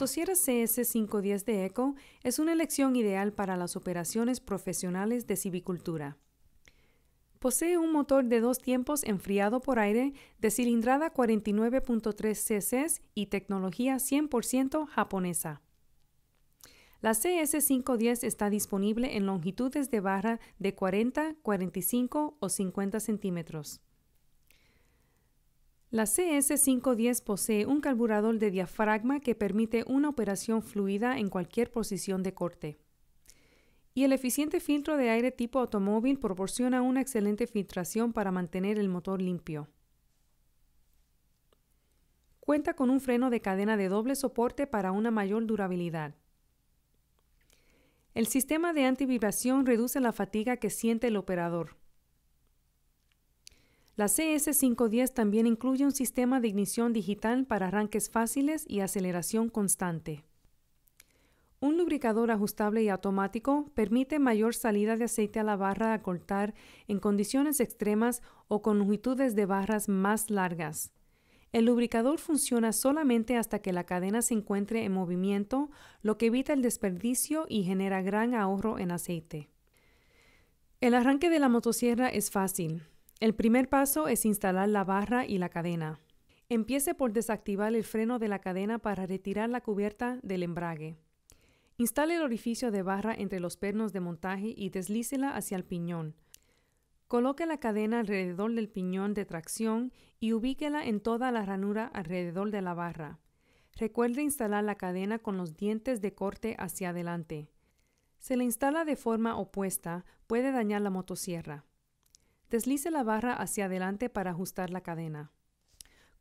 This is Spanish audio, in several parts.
motosierra CS510 de ECO es una elección ideal para las operaciones profesionales de silvicultura. Posee un motor de 2 tiempos enfriado por aire de cilindrada 49.3 cc y tecnología 100% japonesa. La CS510 está disponible en longitudes de barra de 40, 45 o 50 centímetros. La CS510 posee un carburador de diafragma que permite una operación fluida en cualquier posición de corte. Y el eficiente filtro de aire tipo automóvil proporciona una excelente filtración para mantener el motor limpio. Cuenta con un freno de cadena de doble soporte para una mayor durabilidad. El sistema de antivibración reduce la fatiga que siente el operador. La CS510 también incluye un sistema de ignición digital para arranques fáciles y aceleración constante. Un lubricador ajustable y automático permite mayor salida de aceite a la barra al cortar en condiciones extremas o con longitudes de barras más largas. El lubricador funciona solamente hasta que la cadena se encuentre en movimiento, lo que evita el desperdicio y genera gran ahorro en aceite. El arranque de la motosierra es fácil. El primer paso es instalar la barra y la cadena. Empiece por desactivar el freno de la cadena para retirar la cubierta del embrague. Instale el orificio de barra entre los pernos de montaje y deslícela hacia el piñón. Coloque la cadena alrededor del piñón de tracción y ubíquela en toda la ranura alrededor de la barra. Recuerde instalar la cadena con los dientes de corte hacia adelante. Si la instala de forma opuesta, puede dañar la motosierra. Deslice la barra hacia adelante para ajustar la cadena.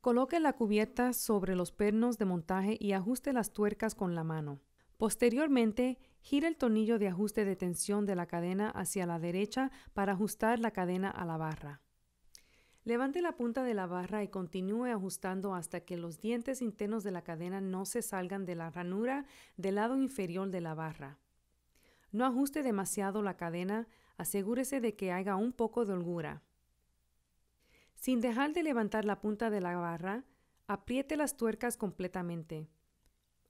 Coloque la cubierta sobre los pernos de montaje y ajuste las tuercas con la mano. Posteriormente, gira el tornillo de ajuste de tensión de la cadena hacia la derecha para ajustar la cadena a la barra. Levante la punta de la barra y continúe ajustando hasta que los dientes internos de la cadena no se salgan de la ranura del lado inferior de la barra. No ajuste demasiado la cadena, asegúrese de que haya un poco de holgura. Sin dejar de levantar la punta de la barra, apriete las tuercas completamente.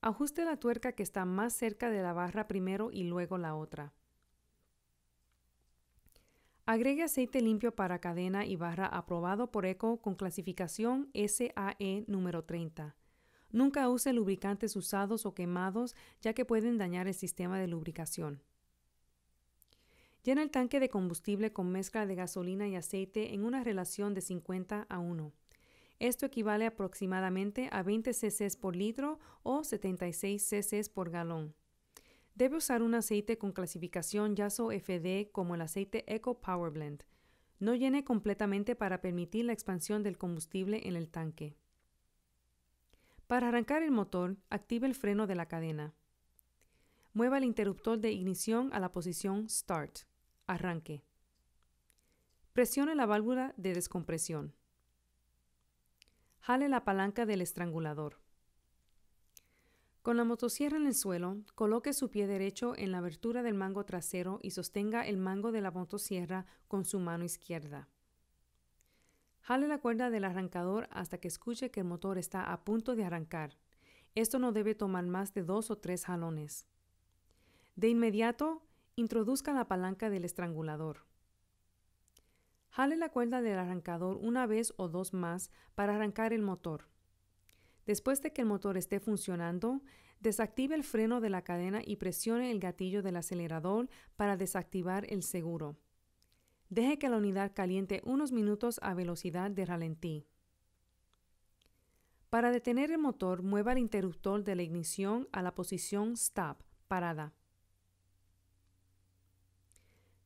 Ajuste la tuerca que está más cerca de la barra primero y luego la otra. Agregue aceite limpio para cadena y barra aprobado por ECO con clasificación SAE número 30. Nunca use lubricantes usados o quemados, ya que pueden dañar el sistema de lubricación. Llena el tanque de combustible con mezcla de gasolina y aceite en una relación de 50:1. Esto equivale aproximadamente a 20 cc por litro o 76 cc por galón. Debe usar un aceite con clasificación YASO FD como el aceite Eco Power Blend. No llene completamente para permitir la expansión del combustible en el tanque. Para arrancar el motor, active el freno de la cadena. Mueva el interruptor de ignición a la posición Start. Arranque. Presione la válvula de descompresión. Jale la palanca del estrangulador. Con la motosierra en el suelo, coloque su pie derecho en la abertura del mango trasero y sostenga el mango de la motosierra con su mano izquierda. Jale la cuerda del arrancador hasta que escuche que el motor está a punto de arrancar. Esto no debe tomar más de 2 o 3 jalones. De inmediato, introduzca la palanca del estrangulador. Jale la cuerda del arrancador una vez o 2 más para arrancar el motor. Después de que el motor esté funcionando, desactive el freno de la cadena y presione el gatillo del acelerador para desactivar el seguro. Deje que la unidad caliente unos minutos a velocidad de ralentí. Para detener el motor, mueva el interruptor de la ignición a la posición Stop, parada.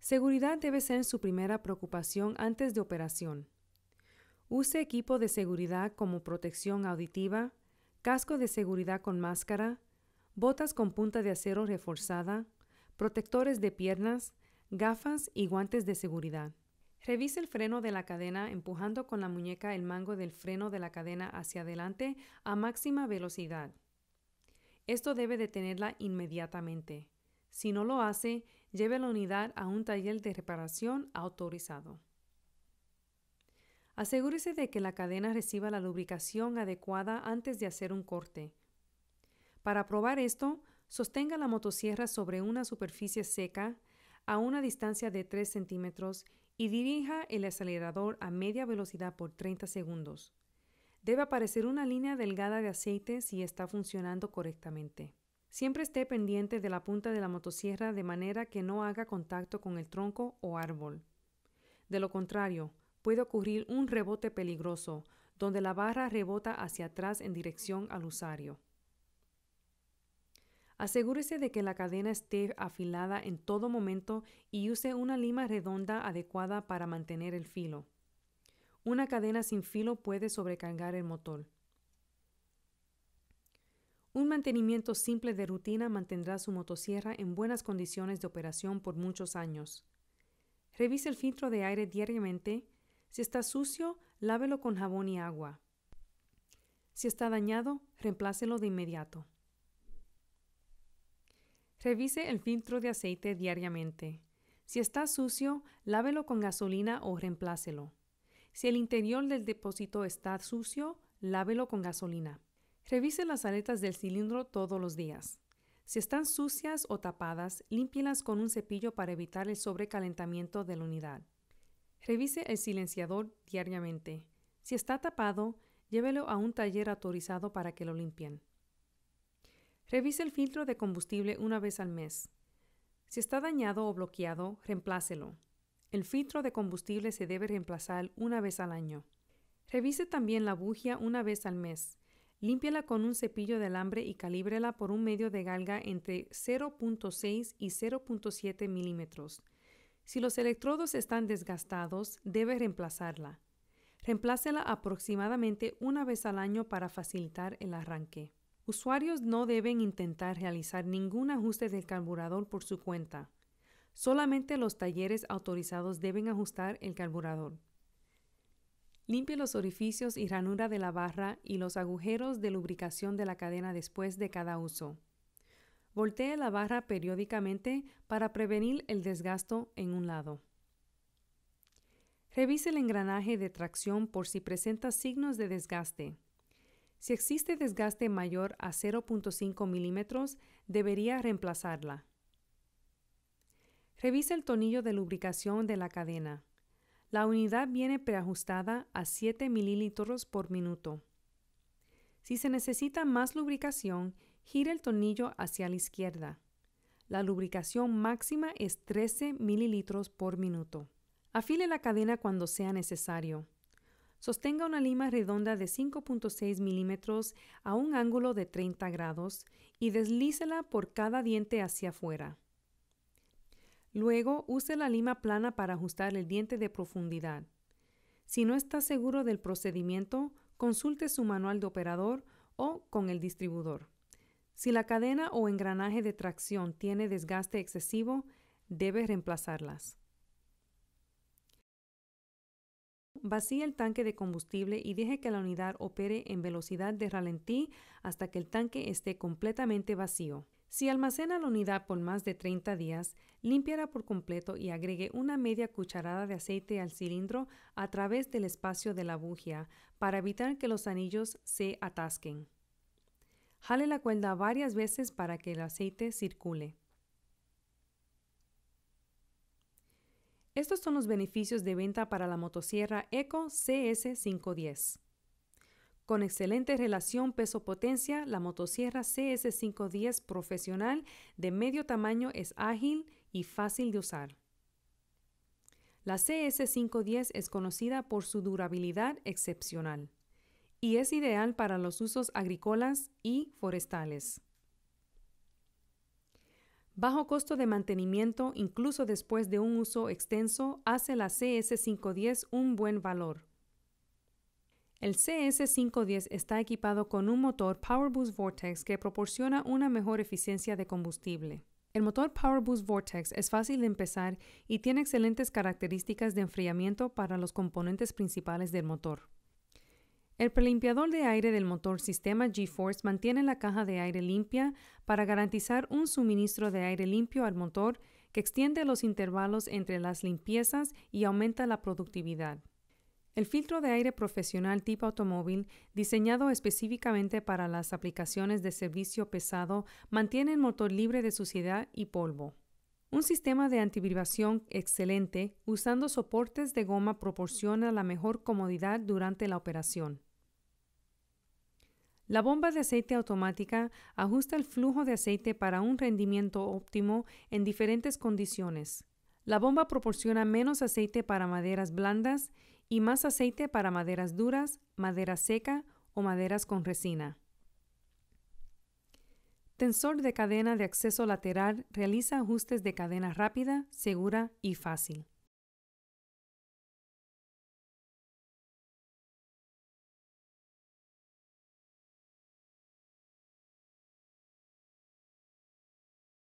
Seguridad debe ser su primera preocupación antes de operación. Use equipo de seguridad como protección auditiva, casco de seguridad con máscara, botas con punta de acero reforzada, protectores de piernas, gafas y guantes de seguridad. Revise el freno de la cadena empujando con la muñeca el mango del freno de la cadena hacia adelante a máxima velocidad. Esto debe detenerla inmediatamente. Si no lo hace, lleve la unidad a un taller de reparación autorizado. Asegúrese de que la cadena reciba la lubricación adecuada antes de hacer un corte. Para probar esto, sostenga la motosierra sobre una superficie seca a una distancia de 3 centímetros y dirija el acelerador a media velocidad por 30 segundos. Debe aparecer una línea delgada de aceite si está funcionando correctamente. Siempre esté pendiente de la punta de la motosierra de manera que no haga contacto con el tronco o árbol. De lo contrario, puede ocurrir un rebote peligroso, donde la barra rebota hacia atrás en dirección al usuario. Asegúrese de que la cadena esté afilada en todo momento y use una lima redonda adecuada para mantener el filo. Una cadena sin filo puede sobrecargar el motor. Un mantenimiento simple de rutina mantendrá su motosierra en buenas condiciones de operación por muchos años. Revise el filtro de aire diariamente. Si está sucio, lávelo con jabón y agua. Si está dañado, reemplácelo de inmediato. Revise el filtro de aceite diariamente. Si está sucio, lávelo con gasolina o reemplácelo. Si el interior del depósito está sucio, lávelo con gasolina. Revise las aletas del cilindro todos los días. Si están sucias o tapadas, límpielas con un cepillo para evitar el sobrecalentamiento de la unidad. Revise el silenciador diariamente. Si está tapado, llévelo a un taller autorizado para que lo limpien. Revise el filtro de combustible una vez al mes. Si está dañado o bloqueado, reemplácelo. El filtro de combustible se debe reemplazar una vez al año. Revise también la bujía una vez al mes. Límpiela con un cepillo de alambre y calíbrela por un medio de galga entre 0.6 y 0.7 milímetros. Si los electrodos están desgastados, debe reemplazarla. Reemplácela aproximadamente una vez al año para facilitar el arranque. Usuarios no deben intentar realizar ningún ajuste del carburador por su cuenta. Solamente los talleres autorizados deben ajustar el carburador. Limpie los orificios y ranura de la barra y los agujeros de lubricación de la cadena después de cada uso. Voltee la barra periódicamente para prevenir el desgasto en un lado. Revise el engranaje de tracción por si presenta signos de desgaste. Si existe desgaste mayor a 0.5 milímetros, debería reemplazarla. Revise el tornillo de lubricación de la cadena. La unidad viene preajustada a 7 mililitros por minuto. Si se necesita más lubricación, gire el tornillo hacia la izquierda. La lubricación máxima es 13 mililitros por minuto. Afile la cadena cuando sea necesario. Sostenga una lima redonda de 5.6 milímetros a un ángulo de 30 grados y deslícela por cada diente hacia afuera. Luego, use la lima plana para ajustar el diente de profundidad. Si no está seguro del procedimiento, consulte su manual de operador o con el distribuidor. Si la cadena o engranaje de tracción tiene desgaste excesivo, debe reemplazarlas. Vacíe el tanque de combustible y deje que la unidad opere en velocidad de ralentí hasta que el tanque esté completamente vacío. Si almacena la unidad por más de 30 días, límpiala por completo y agregue una media cucharada de aceite al cilindro a través del espacio de la bujía para evitar que los anillos se atasquen. Jale la cuerda varias veces para que el aceite circule. Estos son los beneficios de venta para la motosierra Eco CS510. Con excelente relación peso-potencia, la motosierra CS510 profesional de medio tamaño es ágil y fácil de usar. La CS510 es conocida por su durabilidad excepcional y es ideal para los usos agrícolas y forestales. Bajo costo de mantenimiento, incluso después de un uso extenso, hace la CS510 un buen valor. El CS510 está equipado con un motor PowerBoost Vortex que proporciona una mejor eficiencia de combustible. El motor PowerBoost Vortex es fácil de empezar y tiene excelentes características de enfriamiento para los componentes principales del motor. El prelimpiador de aire del motor sistema G-Force mantiene la caja de aire limpia para garantizar un suministro de aire limpio al motor que extiende los intervalos entre las limpiezas y aumenta la productividad. El filtro de aire profesional tipo automóvil, diseñado específicamente para las aplicaciones de servicio pesado, mantiene el motor libre de suciedad y polvo. Un sistema de antivibración excelente, usando soportes de goma, proporciona la mejor comodidad durante la operación. La bomba de aceite automática ajusta el flujo de aceite para un rendimiento óptimo en diferentes condiciones. La bomba proporciona menos aceite para maderas blandas y más aceite para maderas duras, madera seca o maderas con resina. Tensor de cadena de acceso lateral realiza ajustes de cadena rápida, segura y fácil.